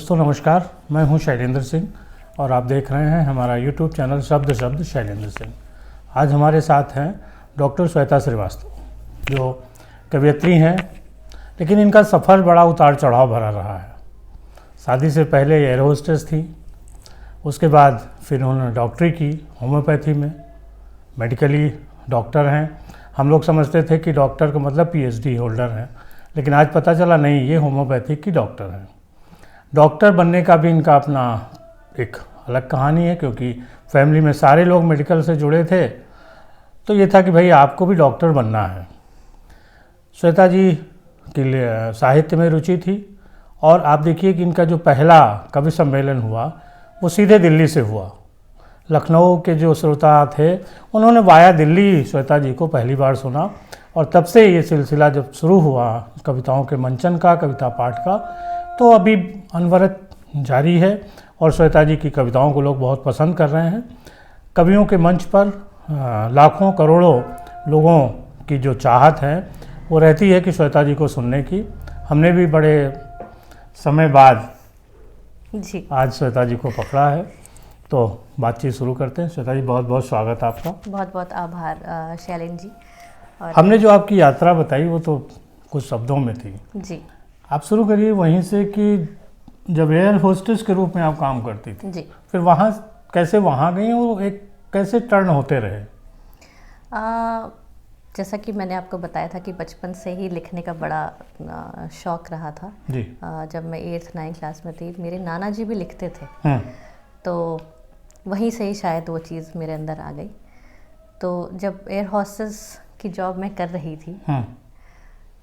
दोस्तों नमस्कार, मैं हूं शैलेंद्र सिंह और आप देख रहे हैं हमारा यूट्यूब चैनल शब्द शब्द शैलेंद्र सिंह। आज हमारे साथ हैं डॉक्टर श्वेता श्रीवास्तव, जो कवयित्री हैं, लेकिन इनका सफ़र बड़ा उतार चढ़ाव भरा रहा है। शादी से पहले एयर होस्टेस थी, उसके बाद फिर उन्होंने डॉक्टरी की होम्योपैथी में, मेडिकली डॉक्टर हैं। हम लोग समझते थे कि डॉक्टर का मतलब पीएचडी होल्डर है, लेकिन आज पता चला नहीं, ये होम्योपैथिक की डॉक्टर हैं। डॉक्टर बनने का भी इनका अपना एक अलग कहानी है, क्योंकि फैमिली में सारे लोग मेडिकल से जुड़े थे, तो ये था कि भाई आपको भी डॉक्टर बनना है। श्वेता जी के लिए साहित्य में रुचि थी और आप देखिए कि इनका जो पहला कवि सम्मेलन हुआ वो सीधे दिल्ली से हुआ। लखनऊ के जो श्रोता थे उन्होंने वाया दिल्ली श्वेता जी को पहली बार सुना और तब से ये सिलसिला जब शुरू हुआ कविताओं के मंचन का, कविता पाठ का, तो अभी अनवरत जारी है और श्वेता जी की कविताओं को लोग बहुत पसंद कर रहे हैं। कवियों के मंच पर लाखों करोड़ों लोगों की जो चाहत है वो रहती है कि श्वेता जी को सुनने की। हमने भी बड़े समय बाद जी आज श्वेता जी को पकड़ा है, तो बातचीत शुरू करते हैं। श्वेता जी, बहुत बहुत स्वागत आपका। बहुत बहुत आभार शैलेंद्र जी। और हमने जो आपकी यात्रा बताई वो तो कुछ शब्दों में थी, जी आप शुरू करिए वहीं से कि जब एयर होस्टेस के रूप में आप काम करती थी, जी फिर वहाँ कैसे वहाँ गई और एक कैसे टर्न होते रहे? जैसा कि मैंने आपको बताया था कि बचपन से ही लिखने का बड़ा शौक़ रहा था जी। जब मैं 8th 9th क्लास में थी, मेरे नाना जी भी लिखते थे, तो वहीं से ही शायद वो चीज़ मेरे अंदर आ गई। तो जब एयर होस्टेस की जॉब मैं कर रही थी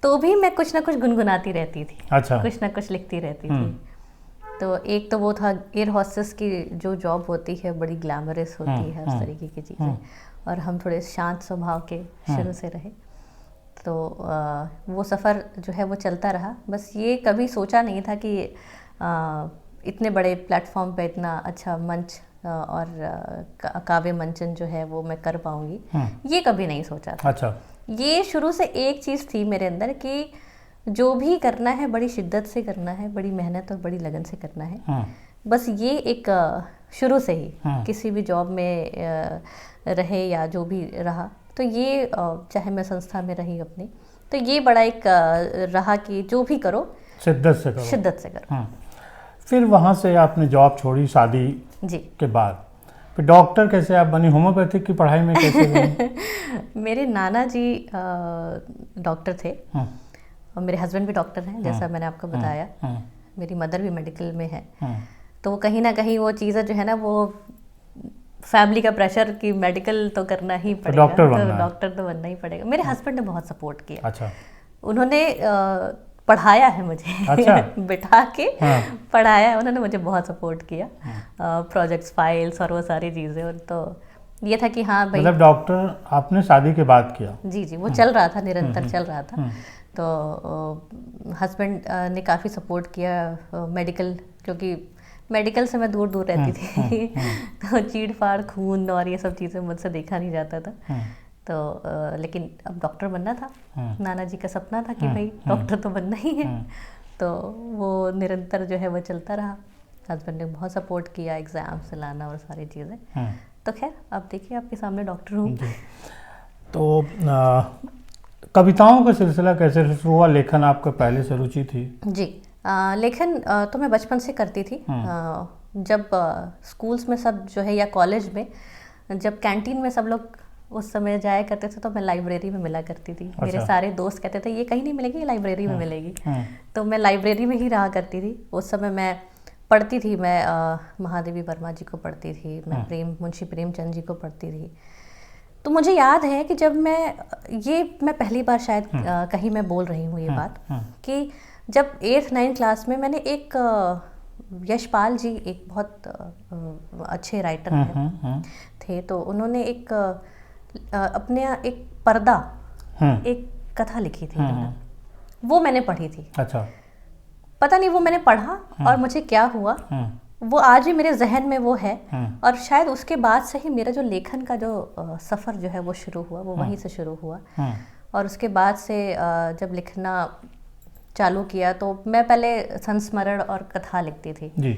तो भी मैं कुछ ना कुछ गुनगुनाती रहती थी। अच्छा। कुछ ना कुछ लिखती रहती थी। तो एक तो वो था, एयर होस्टेस की जो जॉब होती है बड़ी ग्लैमरस होती है, उस तरीके की चीज़ें, और हम थोड़े शांत स्वभाव के शुरू से रहे, तो वो सफ़र जो है वो चलता रहा। बस ये कभी सोचा नहीं था कि इतने बड़े प्लेटफॉर्म पे इतना अच्छा मंच और काव्य मंचन जो है वो मैं कर पाऊँगी, ये कभी नहीं सोचा था। अच्छा। ये शुरू से एक चीज़ थी मेरे अंदर कि जो भी करना है बड़ी शिद्दत से करना है, बड़ी मेहनत और बड़ी लगन से करना है। बस ये एक शुरू से ही किसी भी जॉब में रहे या जो भी रहा, तो ये चाहे मैं संस्था में रही अपनी, तो ये बड़ा एक रहा कि जो भी करो शिद्दत से करो, शिद्दत से करो। फिर वहाँ से आपने जॉब छोड़ी शादी जी के बाद, फिर डॉक्टर कैसे आप बनी? होम्योपैथिक की पढ़ाई में कैसे बनी? मेरे नाना जी डॉक्टर थे और मेरे हस्बैंड भी डॉक्टर हैं, जैसा मैंने आपको बताया। मेरी मदर भी मेडिकल में है, तो कहीं ना कहीं वो चीज़ें जो है ना, वो फैमिली का प्रेशर कि मेडिकल तो करना ही पड़ेगा, डॉक्टर तो बनना ही पड़ेगा। मेरे हस्बैंड ने बहुत सपोर्ट किया। अच्छा। उन्होंने पढ़ाया है मुझे। अच्छा। बिठा के पढ़ाया है उन्होंने, मुझे बहुत सपोर्ट किया, प्रोजेक्ट्स, फाइल्स और वो सारी चीज़ें। और तो ये था कि हाँ भाई, मतलब डॉक्टर आपने शादी के बाद किया? जी जी, वो चल रहा था, निरंतर चल रहा था। तो हस्बैंड ने काफ़ी सपोर्ट किया मेडिकल, क्योंकि मेडिकल से मैं दूर दूर रहती थी तो चीड़ फाड़, खून और ये सब चीज़ें मुझसे देखा नहीं जाता था। तो लेकिन अब डॉक्टर बनना था, नाना जी का सपना था कि भाई डॉक्टर तो बनना ही है, तो वो निरंतर जो है वो चलता रहा। हस्बैंड ने बहुत सपोर्ट किया, एग्ज़ाम से लाना और सारी चीज़ें। तो खैर अब देखिए आपके सामने डॉक्टर हूँ। तो कविताओं का सिलसिला कैसे शुरू हुआ? लेखन आपका पहले से रुचि थी? जी, लेखन तो मैं बचपन से करती थी। जब स्कूल्स में सब जो है या कॉलेज में जब कैंटीन में सब लोग उस समय जाया करते थे, तो मैं लाइब्रेरी में मिला करती थी। अच्छा। मेरे सारे दोस्त कहते थे ये कहीं नहीं मिलेगी, ये लाइब्रेरी में मिलेगी। तो मैं लाइब्रेरी में ही रहा करती थी। उस समय मैं पढ़ती थी, मैं महादेवी वर्मा जी को पढ़ती थी, मैं मुंशी प्रेमचंद जी को पढ़ती थी। तो मुझे याद है कि जब मैं पहली बार शायद कहीं मैं बोल रही हूँ ये बात, कि जब 8th 9th क्लास में मैंने एक यशपाल जी, एक बहुत अच्छे राइटर थे, तो उन्होंने एक अपने एक पर्दा, एक कथा लिखी थी, वो मैंने पढ़ी थी। अच्छा। पता नहीं वो मैंने पढ़ा और मुझे क्या हुआ, वो आज भी मेरे जहन में वो है। और शायद उसके बाद से ही मेरा जो लेखन का जो सफ़र जो है वो शुरू हुआ, वो वहीं से शुरू हुआ। और उसके बाद से जब लिखना चालू किया तो मैं पहले संस्मरण और कथा लिखती थी। जी।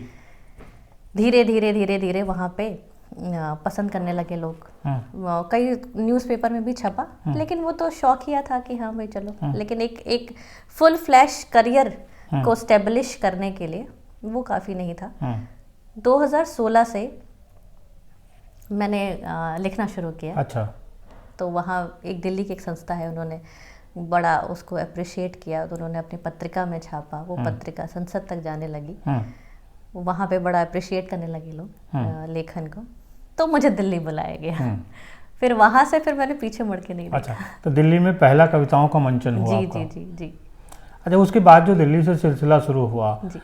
धीरे धीरे धीरे धीरे वहाँ पे पसंद करने लगे लोग। कई न्यूज़पेपर में भी छपा, लेकिन वो तो शौक ही था कि हाँ भाई चलो, लेकिन एक फुल फ्लैश करियर को स्टेब्लिश करने के लिए वो काफ़ी नहीं था। 2016 से मैंने लिखना शुरू किया। अच्छा। तो वहाँ एक दिल्ली की एक संस्था है, उन्होंने बड़ा उसको अप्रिशिएट किया, तो उन्होंने अपनी पत्रिका में छापा। वो पत्रिका संसद तक जाने लगी, वहाँ पे बड़ा अप्रिशिएट करने लगे लोग लेखन को, तो मुझे दिल्ली बुलाया गया। फिर वहाँ से फिर मैंने पीछे मुड़ के नहीं देखा। अच्छा, तो दिल्ली में पहला कविताओं का मंचन हुआ जी आपका? जी जी जी। अच्छा, उसके बाद जो दिल्ली से सिलसिला शुरू हुआ, जी।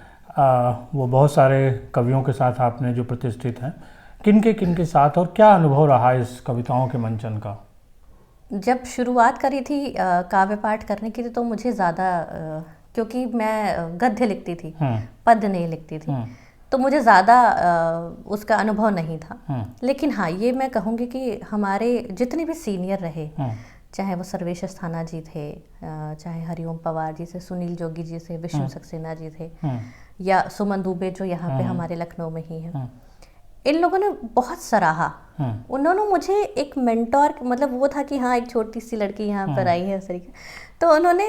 वो बहुत सारे कवियों के साथ आपने जो प्रतिष्ठित हैं, किन के साथ, और क्या अनुभव रहा इस कविताओं के मंचन का? जब शुरुआत करी थी काव्य पाठ करने की तो मुझे ज़्यादा, क्योंकि मैं गद्य लिखती थी, पद्य नहीं लिखती थी, तो मुझे ज़्यादा उसका अनुभव नहीं था। लेकिन हाँ, ये मैं कहूँगी कि हमारे जितने भी सीनियर रहे, चाहे वो सर्वेश अस्थाना जी थे, चाहे हरिओम पवार जी से, सुनील जोगी जी से, विष्णु सक्सेना जी थे, या सुमन दुबे जो यहाँ पे हमारे लखनऊ में ही हैं, इन लोगों ने बहुत सराहा। उन्होंने मुझे एक मेंटोर, मतलब वो था कि हाँ एक छोटी सी लड़की यहाँ पर आई है इस तरीके, तो उन्होंने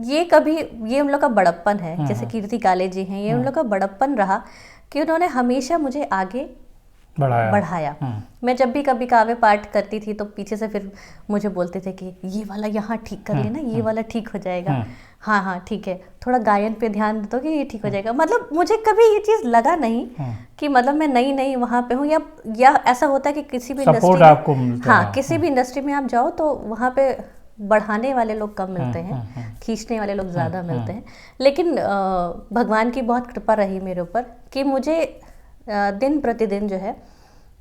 ये उन लोग का बड़प्पन है, जैसे कीर्ति काले जी हैं, ये उन लोग का बड़प्पन रहा कि उन्होंने हमेशा मुझे आगे बढ़ाया। मैं जब भी कभी काव्य पाठ करती थी तो पीछे से फिर मुझे बोलते थे कि ये वाला यहाँ ठीक कर लेना, ये वाला ठीक हो जाएगा, हाँ हाँ ठीक है, थोड़ा गायन पे ध्यान दे दो कि ये ठीक हो जाएगा। मतलब मुझे कभी ये चीज़ लगा नहीं कि मतलब मैं नई वहाँ पे हूँ, या ऐसा होता है कि किसी भी इंडस्ट्री में, हाँ किसी भी इंडस्ट्री में आप जाओ तो वहाँ पे बढ़ाने वाले लोग कम मिलते हैं, खींचने वाले लोग ज़्यादा मिलते हैं। लेकिन भगवान की बहुत कृपा रही मेरे ऊपर कि मुझे दिन प्रतिदिन जो है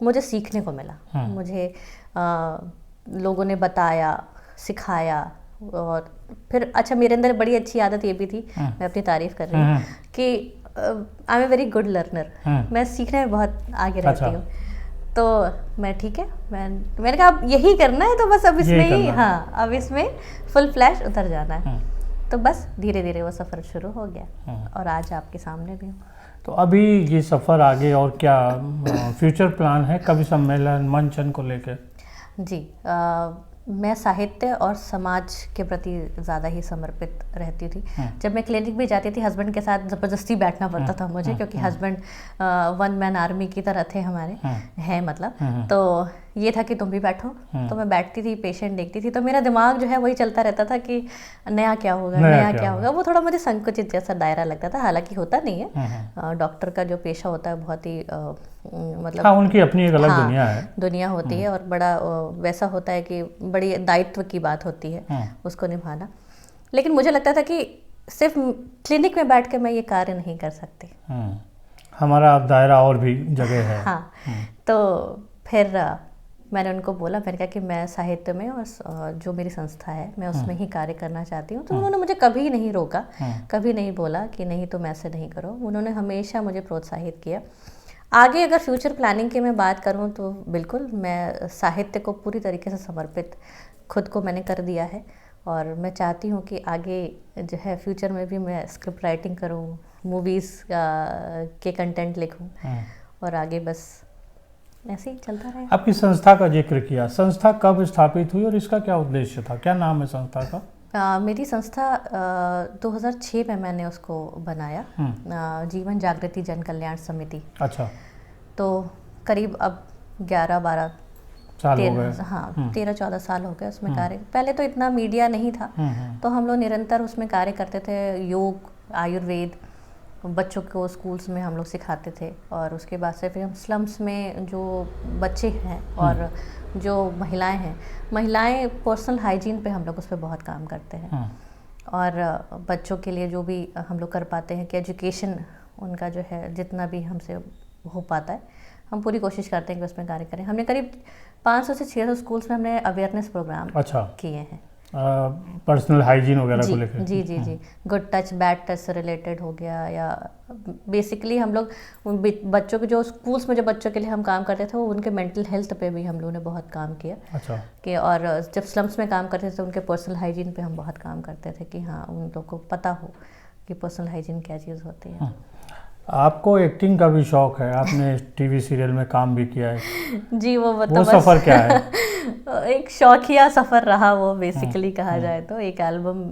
मुझे सीखने को मिला। मुझे लोगों ने बताया, सिखाया, और फिर अच्छा मेरे अंदर बड़ी अच्छी आदत ये भी थी, मैं अपनी तारीफ कर रही हूँ कि I am a very good learner, मैं सीखने में बहुत आगे रहती हूँ। तो मैं ठीक है, मैंने कहा अब यही करना है, तो बस अब इसमें ही, हाँ अब इसमें फुल फ्लैश उतर जाना है। तो बस धीरे धीरे वो सफ़र शुरू हो गया और आज आपके सामने भी हूँ। तो अभी ये सफ़र आगे और क्या फ्यूचर प्लान है कवि सम्मेलन मंचन को लेकर? जी, मैं साहित्य और समाज के प्रति ज़्यादा ही समर्पित रहती थी। जब मैं क्लिनिक में जाती थी, हस्बैंड के साथ ज़बरदस्ती बैठना पड़ता था मुझे, क्योंकि हस्बैंड वन मैन आर्मी की तरह थे हमारे, हैं मतलब, तो ये था कि तुम भी बैठो। तो मैं बैठती थी, पेशेंट देखती थी, तो मेरा दिमाग जो है वही चलता रहता था कि नया क्या होगा, नया क्या होगा। वो थोड़ा मुझे संकुचित जैसा दायरा लगता था, हालांकि होता नहीं है। डॉक्टर का जो पेशा होता है बहुत ही मतलब, हाँ, उनकी अपनी एक अलग दुनिया होती है, और बड़ा वैसा होता है कि बड़ी दायित्व की बात होती है उसको निभाना। लेकिन मुझे लगता था कि सिर्फ क्लिनिक में बैठ के मैं ये कार्य नहीं कर सकती, हमारा दायरा और भी जगह है। हाँ, तो फिर मैंने उनको बोला, मैंने कहा कि मैं साहित्य में और जो मेरी संस्था है मैं उसमें ही कार्य करना चाहती हूँ। तो उन्होंने मुझे कभी नहीं रोका, कभी नहीं बोला कि नहीं तुम ऐसे नहीं करो। उन्होंने हमेशा मुझे प्रोत्साहित किया। आगे अगर फ्यूचर प्लानिंग की मैं बात करूँ तो बिल्कुल मैं साहित्य को पूरी तरीके से समर्पित खुद को मैंने कर दिया है, और मैं चाहती हूँ कि आगे जो है फ्यूचर में भी मैं स्क्रिप्ट राइटिंग करूँ, मूवीज़ के कंटेंट लिखूँ, और आगे बस ऐसे ही चलता रहे। आपकी संस्था का जिक्र किया, संस्था कब स्थापित हुई और इसका क्या उद्देश्य था, क्या नाम है संस्था का? मेरी संस्था 2006 में मैंने उसको बनाया, जीवन जागृति जन कल्याण समिति। अच्छा। तो करीब अब 11-12 साल हो गए। हाँ, 13-14 साल हो गए उसमें कार्य। पहले तो इतना मीडिया नहीं था, तो हम लोग निरंतर उसमें कार्य करते थे। योग, आयुर्वेद बच्चों को स्कूल्स में हम लोग सिखाते थे, और उसके बाद से फिर हम स्लम्स में जो बच्चे हैं और जो महिलाएं पर्सनल हाइजीन पे हम लोग उस पर बहुत काम करते हैं, और बच्चों के लिए जो भी हम लोग कर पाते हैं कि एजुकेशन उनका जो है जितना भी हमसे हो पाता है, हम पूरी कोशिश करते हैं कि उसमें कार्य करें। हमने करीब 500 से 600 स्कूल्स में हमने अवेयरनेस प्रोग्राम किए हैं। पर्सनल हाइजीन वगैरह को जी लेकर? जी जी जी, गुड टच बैड टच से रिलेटेड हो गया, या बेसिकली हम लोग बच्चों के जो स्कूल्स में जो बच्चों के लिए हम काम करते थे वो उनके मेंटल हेल्थ पे भी हम लोगों ने बहुत काम किया। अच्छा। कि और जब स्लम्स में काम करते थे तो उनके पर्सनल हाइजीन पे हम बहुत काम करते थे कि हाँ उन लोग को पता हो कि पर्सनल हाइजीन क्या चीज़ होती है। आपको एक्टिंग का भी शौक है, आपने टीवी सीरियल में काम भी किया है। जी वो वो सफ़र क्या है? एक शौकिया सफ़र रहा वो बेसिकली कहा जाए तो। एक एल्बम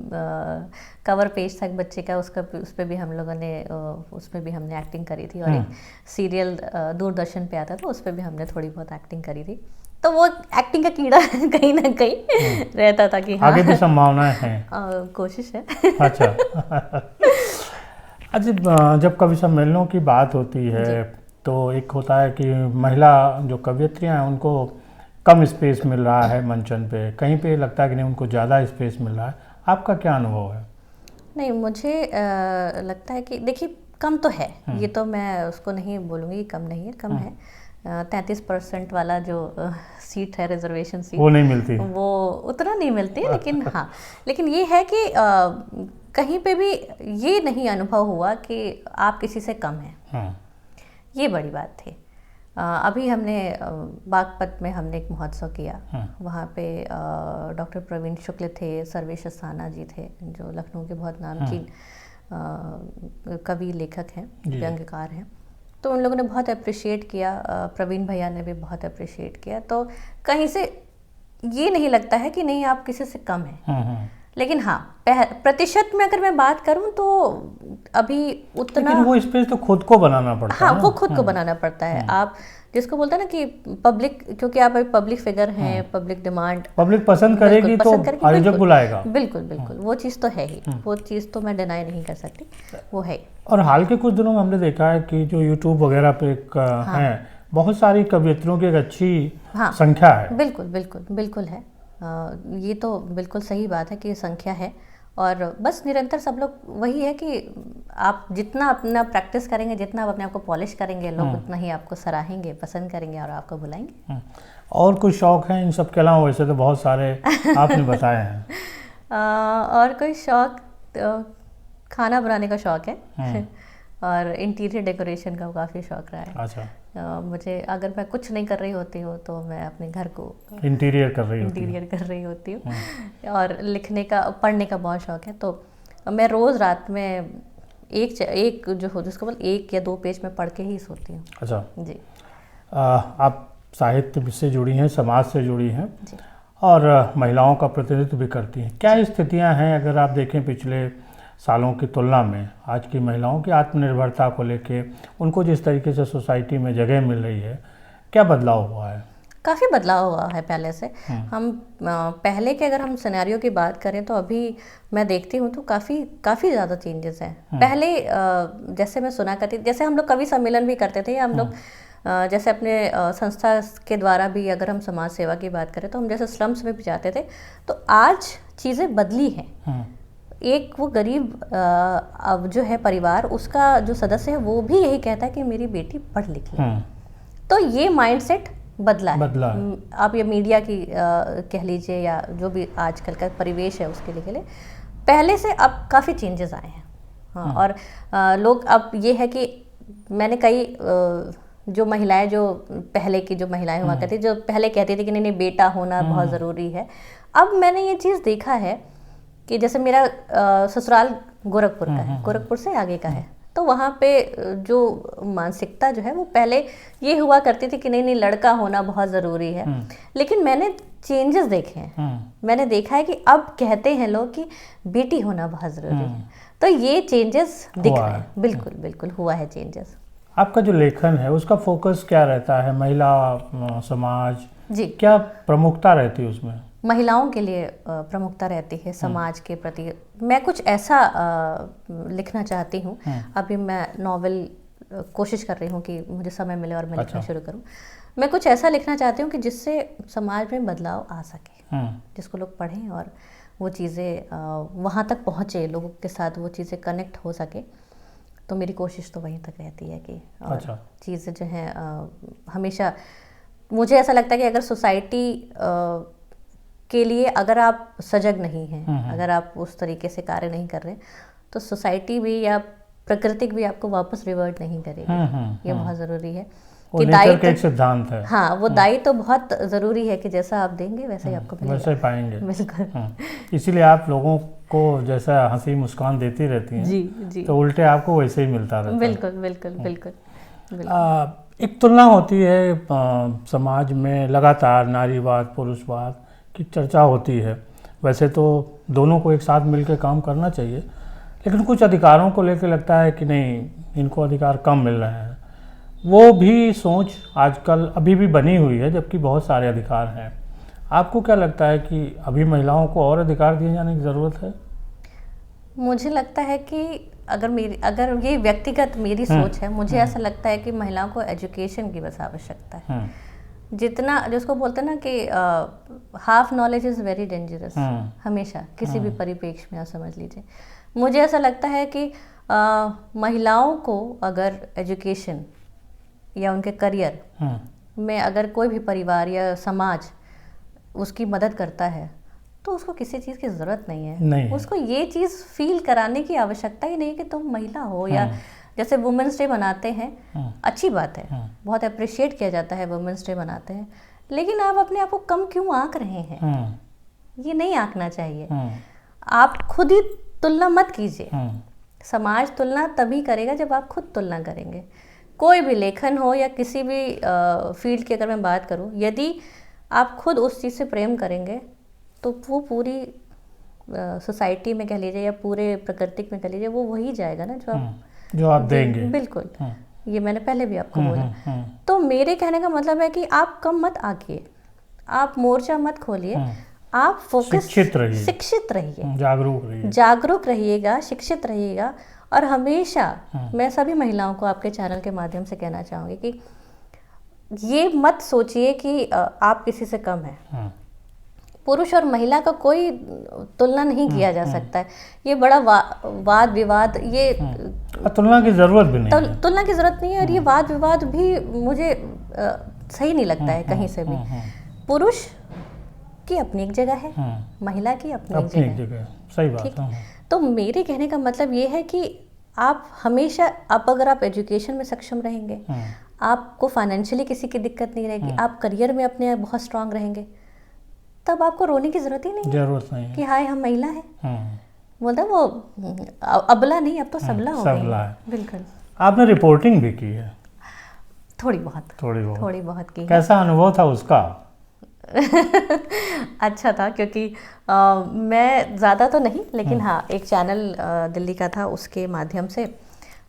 कवर पेज था एक बच्चे का, उसका उस पर भी हम लोगों ने उसमें भी हमने एक्टिंग करी थी, और एक सीरियल दूरदर्शन पे आता था उस पर भी हमने थोड़ी बहुत एक्टिंग करी थी। तो वो एक्टिंग का कीड़ा कहीं ना कहीं रहता था कि हाँ आगे भी संभावनाएं हैं। कोशिश है। अच्छा। अच्छा, जब कवि सम्मेलनों की बात होती है तो एक होता है कि महिला जो कवयित्रियाँ हैं उनको कम स्पेस मिल रहा है मंचन पे, कहीं पे लगता है कि नहीं उनको ज़्यादा स्पेस मिल रहा है। आपका क्या अनुभव है? नहीं, मुझे लगता है कि देखिए कम तो है, ये तो मैं उसको नहीं बोलूँगी कम नहीं है, कम है। 33% वाला जो सीट है रिजर्वेशन सीट, वो नहीं मिलती, वो उतना नहीं मिलती है। लेकिन हाँ, लेकिन ये है कि कहीं पे भी ये नहीं अनुभव हुआ कि आप किसी से कम हैं। ये बड़ी बात थी। अभी हमने बागपत में हमने एक महोत्सव किया, वहाँ पे डॉक्टर प्रवीण शुक्ल थे, सर्वेश अस्थाना जी थे जो लखनऊ के बहुत नामचीन कवि लेखक हैं, व्यंग्यकार हैं। तो उन लोगों ने बहुत अप्रिशिएट किया, प्रवीण भैया ने भी बहुत अप्रिशिएट किया। तो कहीं से ये नहीं लगता है कि नहीं आप किसी से कम हैं। लेकिन हाँ, प्रतिशत में अगर मैं बात करूं तो अभी उतना, लेकिन वो स्पेस तो खुद को बनाना पड़ता है। हाँ, वो खुद को बनाना पड़ता है। आप जिसको बोलते हैं ना कि पब्लिक, क्योंकि आप अभी पब्लिक फिगर हैं, पब्लिक डिमांड, पब्लिक पसंद करेगी तो आयोजक बुलाएगा। बिल्कुल बिल्कुल, वो चीज़ तो है ही, वो चीज़ तो मैं डिनाई नहीं कर सकती, वो है। और हाल के कुछ दिनों में हमने देखा है कि जो यूट्यूब वगैरह पे है, बहुत सारी कवियत्रियों की एक अच्छी संख्या है। बिल्कुल बिल्कुल बिल्कुल है। ये तो बिल्कुल सही बात है कि संख्या है, और बस निरंतर सब लोग वही है कि आप जितना अपना प्रैक्टिस करेंगे, जितना आप अपने आप को पॉलिश करेंगे, लोग उतना ही आपको सराहेंगे, पसंद करेंगे और आपको बुलाएंगे। और कुछ शौक हैं इन सब के अलावा? वैसे तो बहुत सारे आपने बताए हैं। और कोई शौक, खाना बनाने का शौक है और इंटीरियर डेकोरेशन का काफ़ी शौक रहा है। अच्छा। मुझे अगर मैं कुछ नहीं कर रही होती हूँ तो मैं अपने घर को इंटीरियर कर रही होती हूँ। और लिखने का, पढ़ने का बहुत शौक है। तो मैं रोज़ रात में एक जो हो जिसको बोल 1 या 2 पेज में पढ़ के ही सोती हूँ। अच्छा जी। आप साहित्य से जुड़ी हैं, समाज से जुड़ी हैं और महिलाओं का प्रतिनिधित्व भी करती हैं। क्या स्थितियाँ हैं अगर आप देखें पिछले सालों की तुलना में, आज की महिलाओं की आत्मनिर्भरता को लेके उनको जिस तरीके से सोसाइटी में जगह मिल रही है, क्या बदलाव हुआ है? काफ़ी बदलाव हुआ है पहले से। हम पहले के अगर हम सिनेरियो की बात करें तो अभी मैं देखती हूँ तो काफ़ी ज़्यादा चेंजेस हैं। पहले जैसे मैं सुना करती, जैसे हम लोग कवि सम्मेलन भी करते थे, हम लोग जैसे अपने संस्था के द्वारा भी अगर हम समाज सेवा की बात करें तो हम जैसे स्लम्स में भी जाते थे। तो आज चीज़ें बदली हैं। एक वो गरीब अब जो है परिवार, उसका जो सदस्य है वो भी यही कहता है कि मेरी बेटी पढ़ लिख ले। तो ये माइंडसेट बदला है। आप ये मीडिया की कह लीजिए या जो भी आजकल का परिवेश है उसके लिए पहले से अब काफ़ी चेंजेस आए हैं। हाँ, और लोग अब ये है कि मैंने कई जो महिलाएं, जो पहले की जो महिलाएं हुआ करती, जो पहले कहती थी कि नहीं बेटा होना बहुत ज़रूरी है, अब मैंने ये चीज़ देखा है कि जैसे मेरा ससुराल गोरखपुर का है, गोरखपुर से आगे का है। तो वहाँ पे जो मानसिकता जो है वो पहले ये हुआ करती थी कि नहीं लड़का होना बहुत ज़रूरी है। लेकिन मैंने चेंजेस देखे हैं। मैंने देखा है कि अब कहते हैं लोग कि बेटी होना बहुत ज़रूरी है। तो ये चेंजेस दिख रहे हैं। बिल्कुल बिल्कुल हुआ है चेंजेस। आपका जो लेखन है उसका फोकस क्या रहता है? महिला, समाज जी, क्या प्रमुखता रहती है उसमें? महिलाओं के लिए प्रमुखता रहती है। समाज के प्रति मैं कुछ ऐसा लिखना चाहती हूँ। अभी मैं नॉवेल कोशिश कर रही हूँ कि मुझे समय मिले और मैं लिखना शुरू करूँ। मैं कुछ ऐसा लिखना चाहती हूँ कि जिससे समाज में बदलाव आ सके, जिसको लोग पढ़ें और वो चीज़ें वहाँ तक पहुँचे, लोगों के साथ वो चीज़ें कनेक्ट हो सके। तो मेरी कोशिश तो वहीं तक रहती है कि और चीज़ें जो हैं हमेशा मुझे ऐसा लगता है कि अगर सोसाइटी के लिए अगर आप सजग नहीं हैं, अगर आप उस तरीके से कार्य नहीं कर रहे, तो सोसाइटी भी या प्रकृति भी आपको वापस रिवर्ट नहीं करेगी। ये बहुत ज़रूरी है कि दायित्व का एक सिद्धांत है। हाँ, वो दायित्व तो बहुत ज़रूरी है कि जैसा आप देंगे वैसा ही आपको मिलेगा, वैसा ही पाएंगे। बिल्कुल। इसीलिए आप लोगों को जैसा हंसी मुस्कान देती रहती हैं, जी जी, तो उल्टे आपको वैसे ही मिलता रहता है। बिल्कुल बिल्कुल बिल्कुल। एक तुलना होती है समाज में, लगातार नारीवाद पुरुषवाद की चर्चा होती है। वैसे तो दोनों को एक साथ मिलकर काम करना चाहिए, लेकिन कुछ अधिकारों को लेकर लगता है कि नहीं, इनको अधिकार कम मिल रहे हैं। वो भी सोच आजकल अभी भी बनी हुई है, जबकि बहुत सारे अधिकार हैं। आपको क्या लगता है कि अभी महिलाओं को और अधिकार दिए जाने की ज़रूरत है? मुझे लगता है कि अगर ये व्यक्तिगत मेरी सोच है, मुझे ऐसा लगता है कि महिलाओं को एजुकेशन की बस आवश्यकता है। जितना, जिसको बोलते हैं ना कि half knowledge is very dangerous, हमेशा किसी भी परिप्रेक्ष्य में आप समझ लीजिए। मुझे ऐसा लगता है कि महिलाओं को अगर एजुकेशन या उनके करियर में अगर कोई भी परिवार या समाज उसकी मदद करता है, तो उसको किसी चीज़ की ज़रूरत नहीं है। उसको ये चीज़ फील कराने की आवश्यकता ही नहीं कि तुम महिला हो। या जैसे वुमेंस डे मनाते हैं, अच्छी बात है, बहुत अप्रिशिएट किया जाता है वुमेंस डे मनाते हैं, लेकिन आप अपने आप को कम क्यों आंक रहे हैं? ये नहीं आंकना चाहिए। आप खुद ही तुलना मत कीजिए। समाज तुलना तभी करेगा जब आप खुद तुलना करेंगे। कोई भी लेखन हो या किसी भी फील्ड की अगर मैं बात करूं, यदि आप खुद उस चीज़ से प्रेम करेंगे तो वो पूरी सोसाइटी में कह लीजिए या पूरे प्रकृति में कह लीजिए, वो वही जाएगा ना जो आप देंगे। बिल्कुल, ये मैंने पहले भी आपको बोला। तो मेरे कहने का मतलब है कि आप कम मत आकिए, आप मोर्चा मत खोलिए, आप फोकस, शिक्षित रहिए, जागरूक रहिएगा, शिक्षित रहिएगा। और हमेशा मैं सभी महिलाओं को आपके चैनल के माध्यम से कहना चाहूँगी कि ये मत सोचिए कि आप किसी से कम हैं। पुरुष और महिला का कोई तुलना नहीं किया जा सकता है। ये बड़ा वाद विवाद, ये तुलना की ज़रूरत भी नहीं है। तुलना की ज़रूरत नहीं है। और ये वाद विवाद भी मुझे सही नहीं लगता है कहीं से भी। पुरुष की अपनी एक जगह है, महिला की अपनी एक जगह। सही बात है। तो मेरे कहने का मतलब ये है कि आप हमेशा, अगर आप एजुकेशन में सक्षम रहेंगे, आपको फाइनेंशियली किसी की दिक्कत नहीं रहेगी, आप करियर में अपने बहुत स्ट्रांग रहेंगे, तब आपको रोने की जरूरत ही नहीं है कि हाय हम महिला हैं। बोलता वो अबला नहीं, अब तो सबला हो गई। बिल्कुल। आपने रिपोर्टिंग भी की है? थोड़ी बहुत की। कैसा अनुभव था उसका? अच्छा था, क्योंकि मैं ज़्यादा तो नहीं, लेकिन हाँ, एक चैनल दिल्ली का था, उसके माध्यम से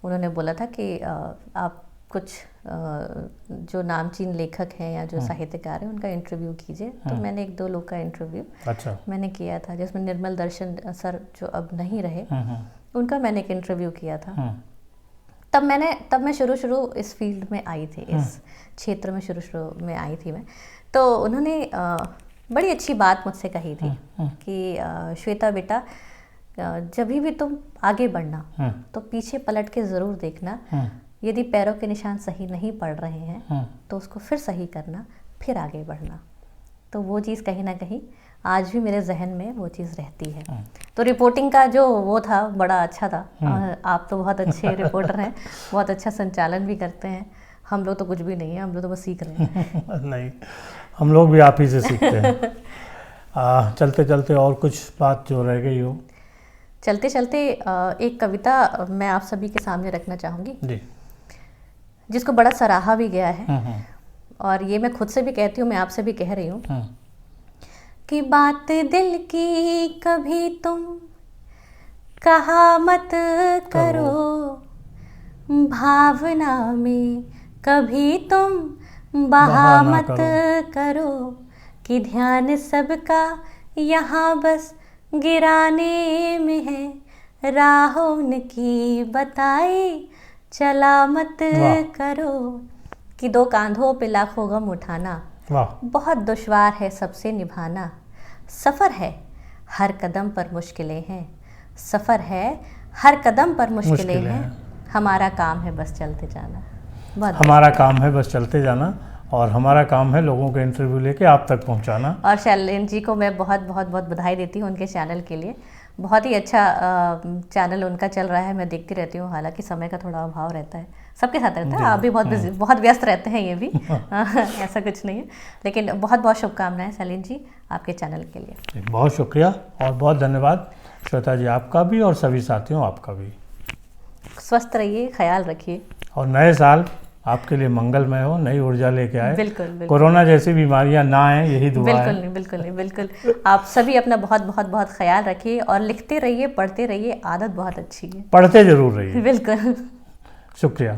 उन्होंने बोला था कि आप कुछ जो नामचीन लेखक हैं या जो साहित्यकार हैं उनका इंटरव्यू कीजिए। तो मैंने 1-2 लोग का इंटरव्यू मैंने किया था, जिसमें निर्मल दर्शन सर जो अब नहीं रहे, उनका मैंने एक इंटरव्यू किया था। तब मैं शुरू इस फील्ड में आई थी, इस क्षेत्र में शुरू में आई थी मैं। तो उन्होंने बड़ी अच्छी बात मुझसे कही थी कि श्वेता बेटा, जब भी तुम आगे बढ़ना तो पीछे पलट के ज़रूर देखना। यदि पैरों के निशान सही नहीं पड़ रहे हैं तो उसको फिर सही करना, फिर आगे बढ़ना। तो वो चीज़ कहीं ना कहीं आज भी मेरे जहन में वो चीज़ रहती है। तो रिपोर्टिंग का जो वो था बड़ा अच्छा था। आप तो बहुत अच्छे रिपोर्टर हैं, बहुत अच्छा संचालन भी करते हैं। हम लोग तो कुछ भी नहीं है, हम लोग तो बस सीख रहे हैं। नहीं, हम लोग भी आप ही से सीखते हैं। चलते चलते और कुछ बात जो रह गई हो? चलते चलते एक कविता मैं आप सभी के सामने रखना चाहूँगी जी, जिसको बड़ा सराहा भी गया है। और ये मैं खुद से भी कहती हूँ, मैं आपसे भी कह रही हूँ कि बात दिल की कभी तुम कहा मत करो, भावना में कभी तुम बहा मत करो, कि ध्यान सबका यहाँ बस गिराने में है, राह उनकी बताई चला मत करो, कि 2 कांधों पे लाखों गम उठाना बहुत दुश्वार है सबसे निभाना, सफ़र है हर कदम पर मुश्किलें हैं, सफ़र है हर कदम पर मुश्किलें हैं, हमारा काम है बस चलते जाना। हमारा काम है बस चलते जाना। और हमारा काम है लोगों के इंटरव्यू लेके आप तक पहुंचाना। और शैलेंद्र जी को मैं बहुत बहुत बहुत बधाई देती हूँ उनके चैनल के लिए। बहुत ही अच्छा चैनल उनका चल रहा है, मैं देखती रहती हूँ। हालांकि समय का थोड़ा अभाव रहता है, सबके साथ रहता है, आप भी बहुत व्यस्त रहते हैं, ये भी ऐसा कुछ नहीं है। लेकिन बहुत बहुत शुभकामनाएं शैलेंद्र जी आपके चैनल के लिए। बहुत शुक्रिया और बहुत धन्यवाद श्वेता जी, आपका भी और सभी साथियों आपका भी। स्वस्थ रहिए, ख्याल रखिए और नए साल आपके लिए मंगलमय हो, नई ऊर्जा लेके आए। बिल्कुल। कोरोना जैसी बीमारियां ना आए, यही दुआ है। बिल्कुल। आप सभी अपना बहुत बहुत बहुत ख्याल रखिए और लिखते रहिए, पढ़ते रहिए, आदत बहुत अच्छी है। पढ़ते जरूर रहिए। बिल्कुल। शुक्रिया।